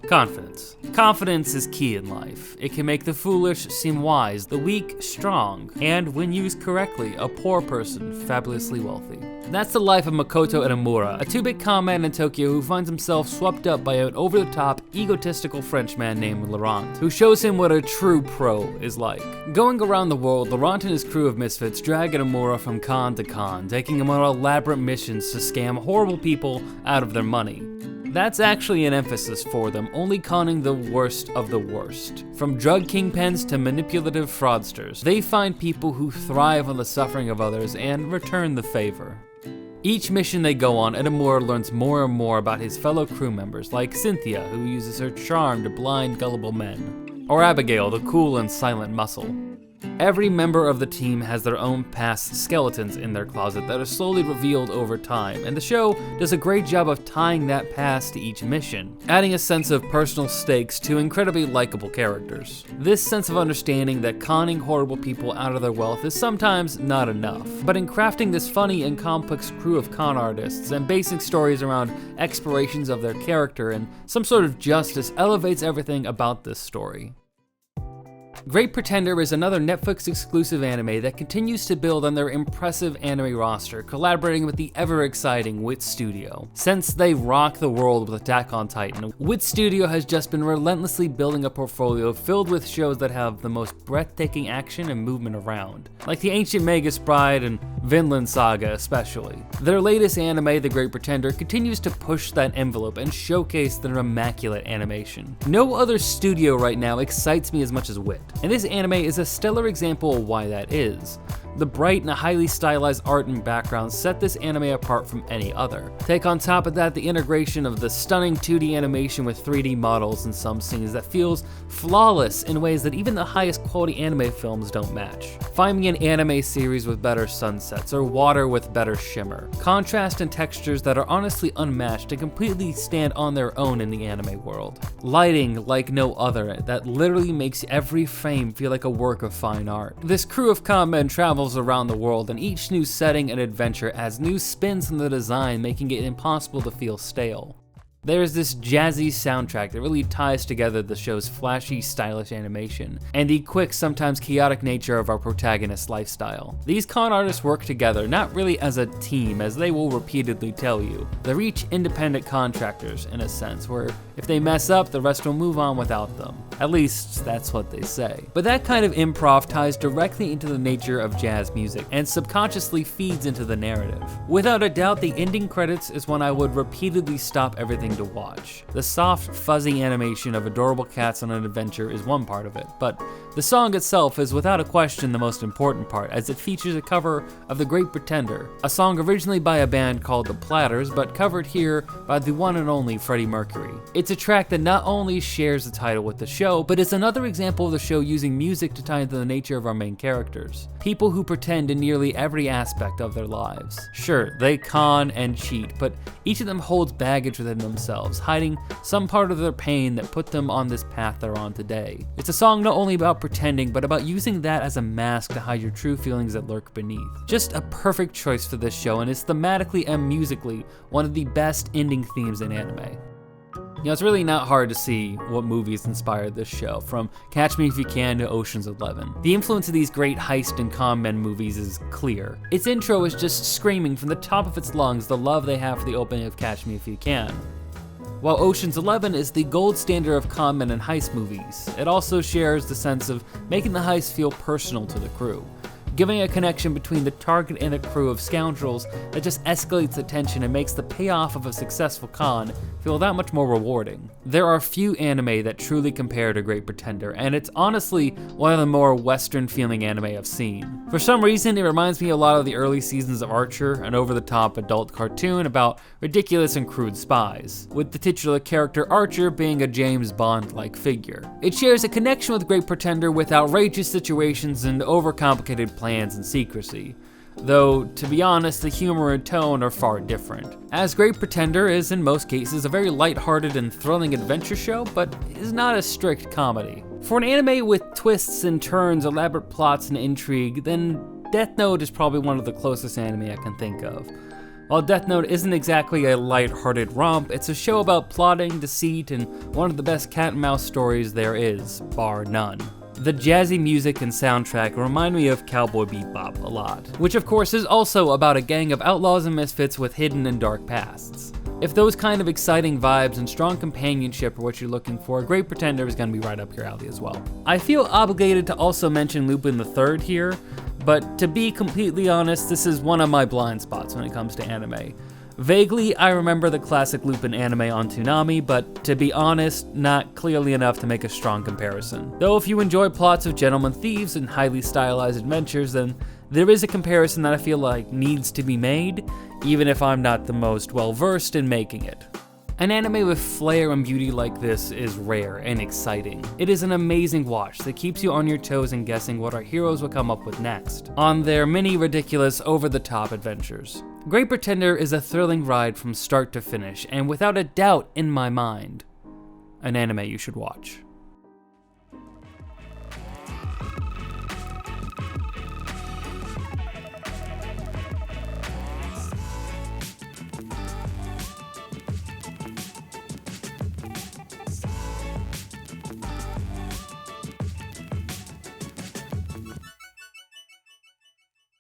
Confidence. Confidence is key in life. It can make the foolish seem wise, the weak strong, and when used correctly, a poor person fabulously wealthy. That's the life of Makoto Edamura, a 2-bit con man in Tokyo who finds himself swept up by an over-the-top, egotistical Frenchman named Laurent, who shows him what a true pro is like. Going around the world, Laurent and his crew of misfits drag Edamura from con to con, taking him on elaborate missions to scam horrible people out of their money. That's actually an emphasis for them, only conning the worst of the worst. From drug kingpins to manipulative fraudsters, they find people who thrive on the suffering of others and return the favor. Each mission they go on, Edamura learns more and more about his fellow crew members, like Cynthia, who uses her charm to blind gullible men, or Abigail, the cool and silent muscle. Every member of the team has their own past skeletons in their closet that are slowly revealed over time, and the show does a great job of tying that past to each mission, adding a sense of personal stakes to incredibly likable characters. This sense of understanding that conning horrible people out of their wealth is sometimes not enough, but in crafting this funny and complex crew of con artists and basing stories around explorations of their character and some sort of justice elevates everything about this story. Great Pretender is another Netflix-exclusive anime that continues to build on their impressive anime roster, collaborating with the ever-exciting Wit Studio. Since they rock the world with Attack on Titan, Wit Studio has just been relentlessly building a portfolio filled with shows that have the most breathtaking action and movement around, like the Ancient Magus Bride and Vinland Saga especially. Their latest anime, The Great Pretender, continues to push that envelope and showcase their immaculate animation. No other studio right now excites me as much as Wit, and this anime is a stellar example of why that is. The bright and highly stylized art and background set this anime apart from any other. Take on top of that the integration of the stunning 2D animation with 3D models in some scenes that feels flawless in ways that even the highest quality anime films don't match. Find me an anime series with better sunsets or water with better shimmer. Contrast and textures that are honestly unmatched and completely stand on their own in the anime world. Lighting like no other that literally makes every frame feel like a work of fine art. This crew of con men travels around the world, and each new setting and adventure adds new spins in the design, making it impossible to feel stale. There's this jazzy soundtrack that really ties together the show's flashy, stylish animation, and the quick, sometimes chaotic nature of our protagonist's lifestyle. These con artists work together, not really as a team, as they will repeatedly tell you. They're each independent contractors, in a sense, where if they mess up, the rest will move on without them. At least, that's what they say. But that kind of improv ties directly into the nature of jazz music, and subconsciously feeds into the narrative. Without a doubt, the ending credits is when I would repeatedly stop everything to watch. The soft, fuzzy animation of adorable cats on an adventure is one part of it, but the song itself is without a question the most important part, as it features a cover of The Great Pretender, a song originally by a band called The Platters, but covered here by the one and only Freddie Mercury. It's a track that not only shares the title with the show, but is another example of the show using music to tie into the nature of our main characters. People who pretend in nearly every aspect of their lives. Sure, they con and cheat, but each of them holds baggage within themselves, hiding some part of their pain that put them on this path they're on today. It's a song not only about pretending, but about using that as a mask to hide your true feelings that lurk beneath. Just a perfect choice for this show, and it's thematically and musically one of the best ending themes in anime. You know, it's really not hard to see what movies inspired this show, from Catch Me If You Can to Ocean's 11. The influence of these great heist and con men movies is clear. Its intro is just screaming from the top of its lungs the love they have for the opening of Catch Me If You Can. While Ocean's 11 is the gold standard of con men and heist movies, it also shares the sense of making the heist feel personal to the crew, giving a connection between the target and the crew of scoundrels that just escalates the tension and makes the payoff of a successful con feel that much more rewarding. There are few anime that truly compare to Great Pretender, and it's honestly one of the more Western-feeling anime I've seen. For some reason, it reminds me a lot of the early seasons of Archer, an over-the-top adult cartoon about ridiculous and crude spies, with the titular character Archer being a James Bond-like figure. It shares a connection with Great Pretender with outrageous situations and overcomplicated plans and secrecy. Though, to be honest, the humor and tone are far different. As Great Pretender is in most cases a very lighthearted and thrilling adventure show, but is not a strict comedy. For an anime with twists and turns, elaborate plots, and intrigue, then Death Note is probably one of the closest anime I can think of. While Death Note isn't exactly a light-hearted romp, it's a show about plotting, deceit, and one of the best cat-and-mouse stories there is, bar none. The jazzy music and soundtrack remind me of Cowboy Bebop a lot, which of course is also about a gang of outlaws and misfits with hidden and dark pasts. If those kind of exciting vibes and strong companionship are what you're looking for, Great Pretender is going to be right up your alley as well. I feel obligated to also mention Lupin the Third here, but to be completely honest, this is one of my blind spots when it comes to anime. Vaguely, I remember the classic Lupin anime on Toonami, but to be honest, not clearly enough to make a strong comparison. Though if you enjoy plots of gentlemen thieves and highly stylized adventures, then there is a comparison that I feel like needs to be made, even if I'm not the most well-versed in making it. An anime with flair and beauty like this is rare and exciting. It is an amazing watch that keeps you on your toes and guessing what our heroes will come up with next, on their many ridiculous, over-the-top adventures. Great Pretender is a thrilling ride from start to finish, and without a doubt in my mind, an anime you should watch.